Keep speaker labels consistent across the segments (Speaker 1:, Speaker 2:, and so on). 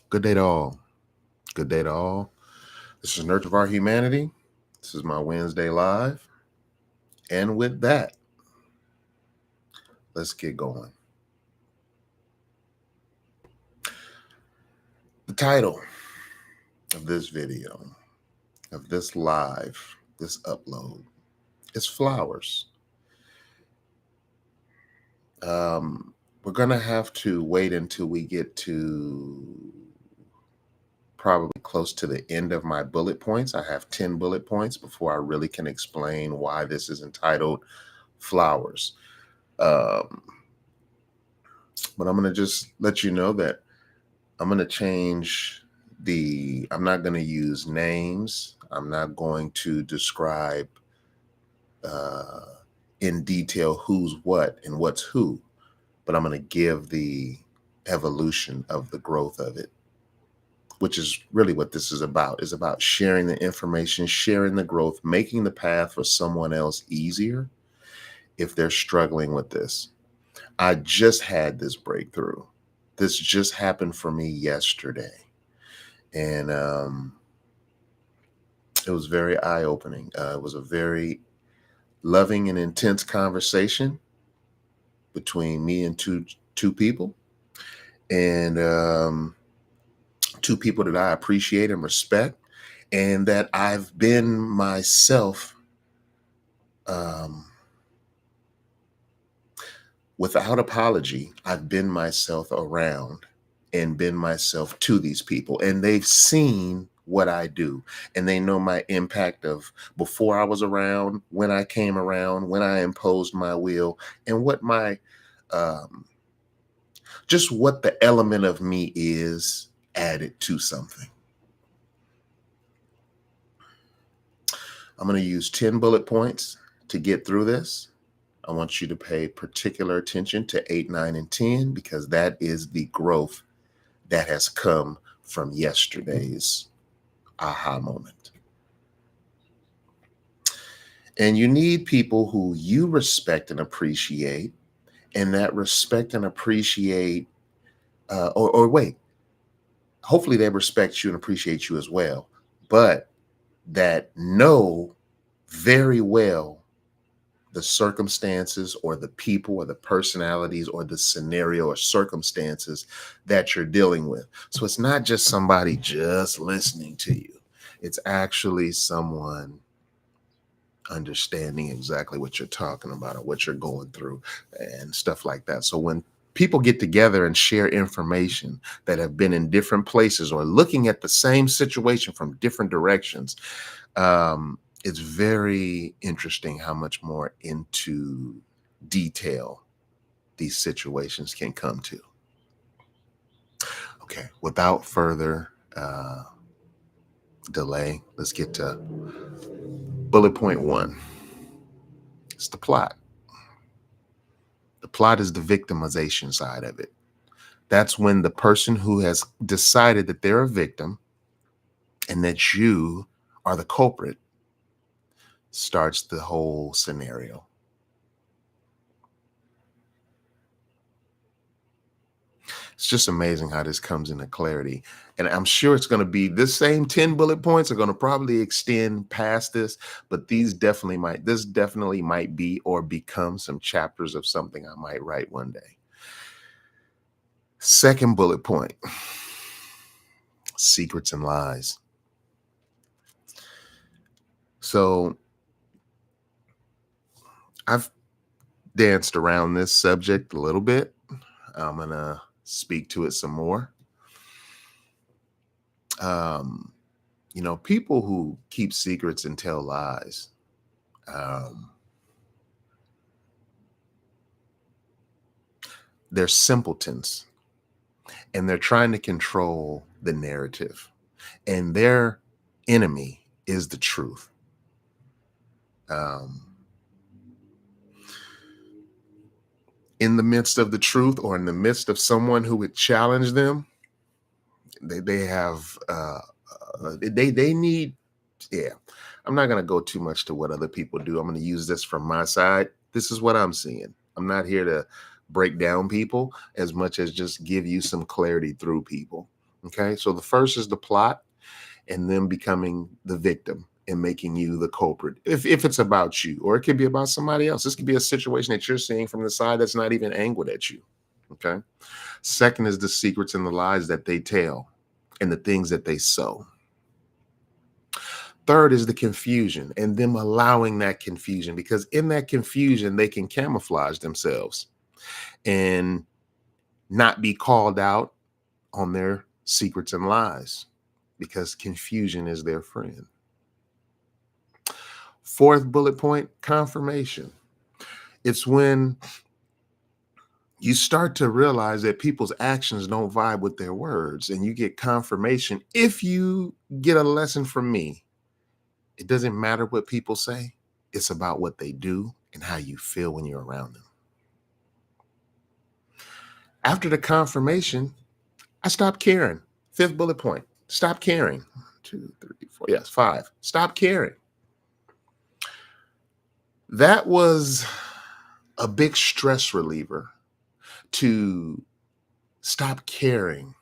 Speaker 1: Good day to all. Good day to all. This is Nurture of Our Humanity. This is my Wednesday live. And with that, let's get going. The title of this video, of this live, this upload, is Flowers. We're going to have to wait until we get to probably close to the end of my bullet points. I have 10 bullet points before I really can explain why this is entitled Flowers. But I'm going to just let you know that I'm going to change I'm not going to use names. I'm not going to describe in detail who's what and what's who, but I'm going to give the evolution of the growth of it, which is really what this is about. It's about sharing the information, sharing the growth, making the path for someone else easier if they're struggling with this. I just had this breakthrough. This just happened for me yesterday. And it was very eye-opening. It was a very loving and intense conversation between me and two people. And two people that I appreciate and respect, and that I've been myself without apology. I've been myself around and been myself to these people, and they've seen what I do, and they know my impact of before I was around, when I came around, when I imposed my will, and what my just what the element of me is added to something. I'm going to use 10 bullet points to get through this. I want you to pay particular attention to 8, 9, and 10, because that is the growth that has come from yesterday's aha moment. And you need people who you respect and appreciate, and that respect and appreciate, hopefully they respect you and appreciate you as well, but that know very well the circumstances or the people or the personalities or the scenario or circumstances that you're dealing with. So it's not just somebody just listening to you. It's actually someone understanding exactly what you're talking about or what you're going through and stuff like that. So when people get together and share information that have been in different places or looking at the same situation from different directions, it's very interesting how much more into detail these situations can come to. Okay, without further delay, let's get to bullet point 1. It's the plot. The plot is the victimization side of it. That's when the person who has decided that they're a victim and that you are the culprit starts the whole scenario. It's just amazing how this comes into clarity. And I'm sure it's going to be this same 10 bullet points are going to probably extend past this, but this definitely might be or become some chapters of something I might write one day. Second bullet point, secrets and lies. So I've danced around this subject a little bit. I'm going to speak to it some more. People who keep secrets and tell lies, they're simpletons, and they're trying to control the narrative, and their enemy is the truth. In the midst of the truth, or in the midst of someone who would challenge them, they have they need. Yeah, I'm not going to go too much to what other people do. I'm going to use this from my side. This is what I'm seeing. I'm not here to break down people as much as just give you some clarity through people. Okay. So the first is the plot and them becoming the victim and making you the culprit. If it's about you, or it could be about somebody else. This could be a situation that you're seeing from the side that's not even angled at you. Okay. Second is the secrets and the lies that they tell and the things that they sow. Third is the confusion and them allowing that confusion, because in that confusion, they can camouflage themselves and not be called out on their secrets and lies, because confusion is their friend. Fourth bullet point, confirmation. It's when you start to realize that people's actions don't vibe with their words, and you get confirmation. If you get a lesson from me, it doesn't matter what people say. It's about what they do and how you feel when you're around them. After the confirmation, I stopped caring. Fifth bullet point, stop caring. 2, 3, 4, yes, 5. Stop caring. That was a big stress reliever, to stop caring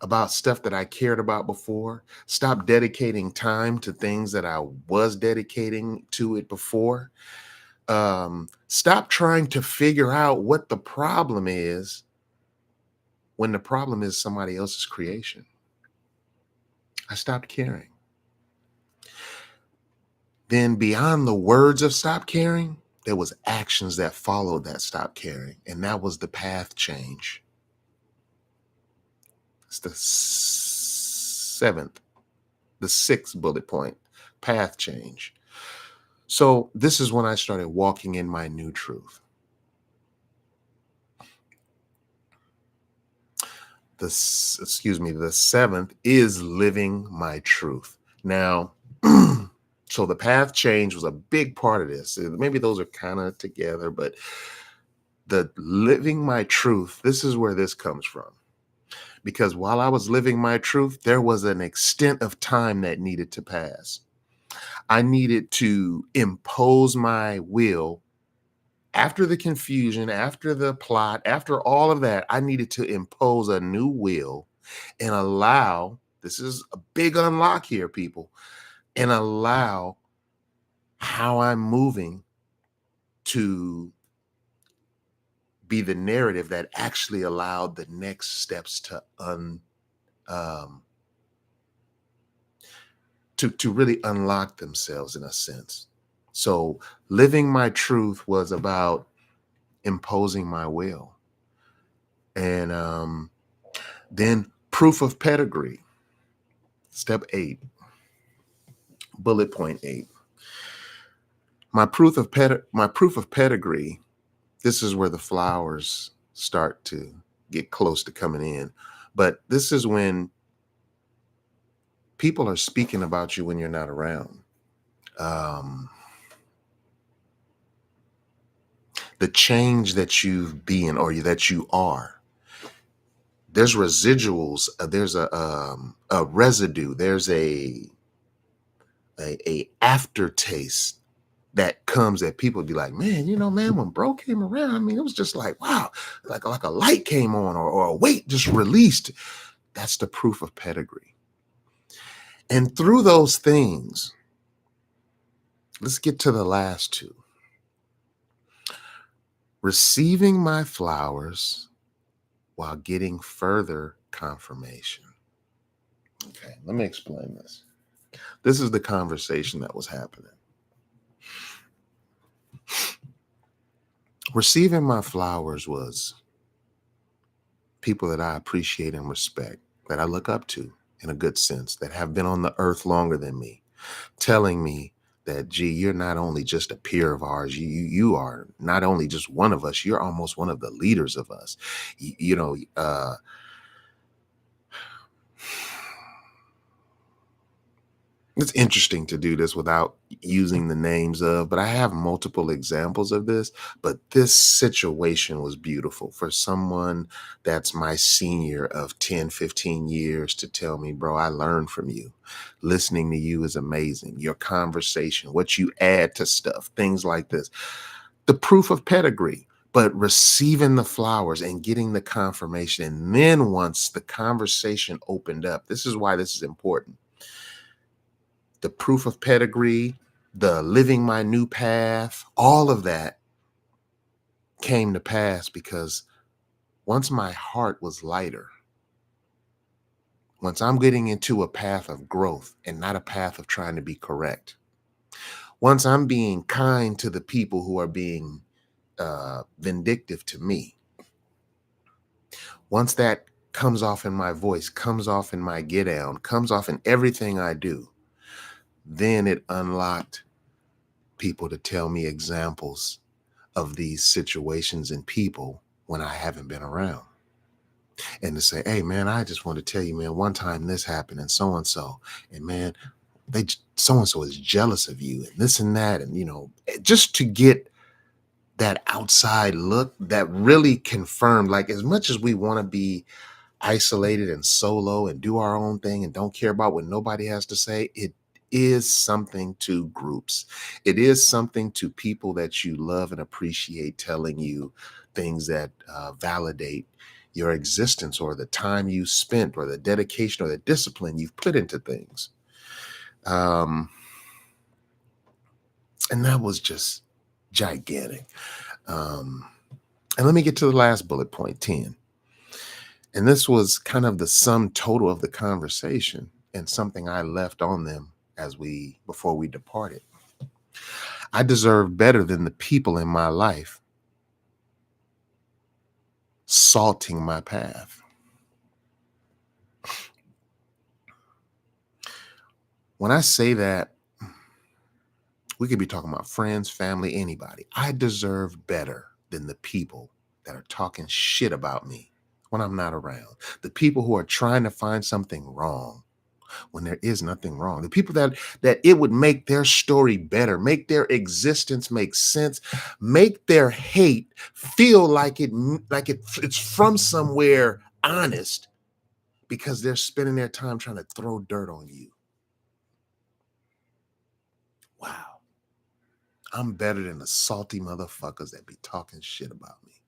Speaker 1: about stuff that I cared about before, stop dedicating time to things that I was dedicating to it before. Stop trying to figure out what the problem is when the problem is somebody else's creation. I stopped caring. Then beyond the words of stop caring, there was actions that followed that stop caring, and that was the path change. It's the sixth bullet point, path change. So this is when I started walking in my new truth. The seventh is living my truth. Now, so the path change was a big part of this. Maybe those are kind of together, but the living my truth, this is where this comes from. Because while I was living my truth, there was an extent of time that needed to pass. I needed to impose my will. After the confusion, after the plot, after all of that, I needed to impose a new will and allow, this is a big unlock here, people, and allow how I'm moving to be the narrative that actually allowed the next steps to to really unlock themselves, in a sense. So living my truth was about imposing my will. And then proof of pedigree. Step 8, bullet point 8. My proof of pedigree, this is where the flowers start to get close to coming in. But this is when people are speaking about you when you're not around. The change that you've been, or that you are, there's residuals, there's a residue, there's a aftertaste that comes, that people be like, man, man, when bro came around, I mean, it was just like, wow, like a light came on, or a weight just released. That's the proof of pedigree. And through those things, let's get to the last two. Receiving my flowers while getting further confirmation. Okay, let me explain this. This is the conversation that was happening. Receiving my flowers was people that I appreciate and respect, that I look up to in a good sense, that have been on the earth longer than me, telling me that, gee, you're not only just a peer of ours, you are not only just one of us, you're almost one of the leaders of us. It's interesting to do this without using the names of, but I have multiple examples of this. But this situation was beautiful for someone that's my senior of 10, 15 years to tell me, bro, I learned from you. Listening to you is amazing. Your conversation, what you add to stuff, things like this. The proof of pedigree. But receiving the flowers and getting the confirmation, and then once the conversation opened up, this is why this is important. The proof of pedigree, the living my new path, all of that came to pass because once my heart was lighter, once I'm getting into a path of growth and not a path of trying to be correct, once I'm being kind to the people who are being vindictive to me, once that comes off in my voice, comes off in my get down, comes off in everything I do, then it unlocked people to tell me examples of these situations and people when I haven't been around. And to say, hey, man, I just want to tell you, man, one time this happened and so, and man, so-and-so is jealous of you and this and that. And, just to get that outside look that really confirmed, like, as much as we want to be isolated and solo and do our own thing and don't care about what nobody has to say, it is something to groups. It is something to people that you love and appreciate telling you things that validate your existence or the time you spent or the dedication or the discipline you've put into things. And that was just gigantic. And let me get to the last bullet point, 10. And this was kind of the sum total of the conversation and something I left on them before we departed. I deserve better than the people in my life salting my path. When I say that, we could be talking about friends, family, anybody. I deserve better than the people that are talking shit about me when I'm not around. The people who are trying to find something wrong when there is nothing wrong. The people that it would make their story better, make their existence make sense, make their hate feel like it's from somewhere honest, because they're spending their time trying to throw dirt on you. Wow. I'm better than the salty motherfuckers that be talking shit about me,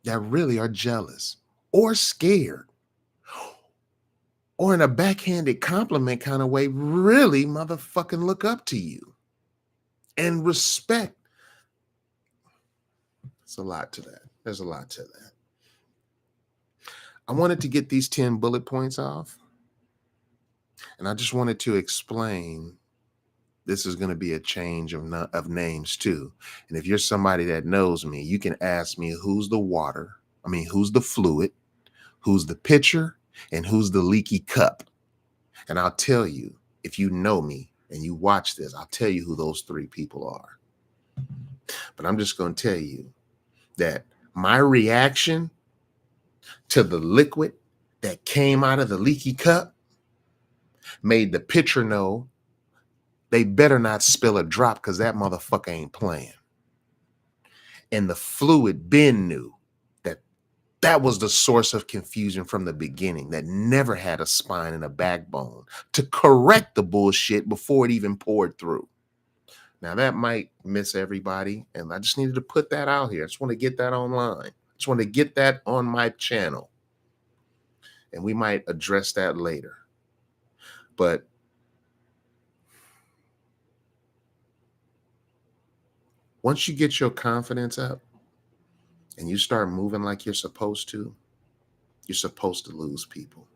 Speaker 1: that really are jealous or scared, or in a backhanded compliment kind of way, really motherfucking look up to you and respect. It's a lot to that. There's a lot to that. I wanted to get these 10 bullet points off, and I just wanted to explain this is going to be a change of names too. And if you're somebody that knows me, you can ask me who's the fluid, who's the pitcher, and who's the leaky cup. And I'll tell you, if you know me and you watch this, I'll tell you who those three people are. But I'm just going to tell you that my reaction to the liquid that came out of the leaky cup made the pitcher know they better not spill a drop, because that motherfucker ain't playing. And the fluid Ben knew that was the source of confusion from the beginning, that never had a spine and a backbone to correct the bullshit before it even poured through. Now, that might miss everybody, and I just needed to put that out here. I just want to get that online. I just want to get that on my channel. And we might address that later. But once you get your confidence up and you start moving like you're supposed to lose people.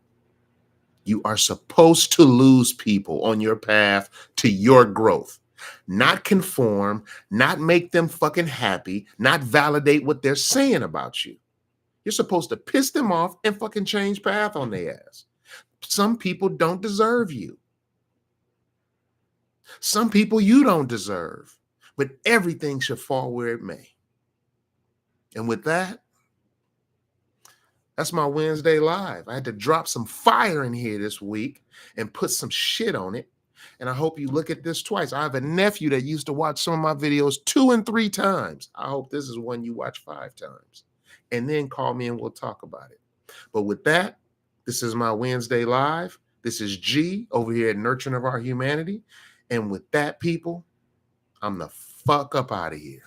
Speaker 1: You are supposed to lose people on your path to your growth. Not conform, not make them fucking happy, not validate what they're saying about you. You're supposed to piss them off and fucking change path on their ass. Some people don't deserve you. Some people you don't deserve. But everything should fall where it may. And with that, that's my Wednesday Live. I had to drop some fire in here this week and put some shit on it. And I hope you look at this twice. I have a nephew that used to watch some of my videos 2 and 3 times. I hope this is one you watch 5 times. And then call me and we'll talk about it. But with that, this is my Wednesday Live. This is G over here at Nurturing of Our Humanity. And with that, people, I'm the fuck up out of here.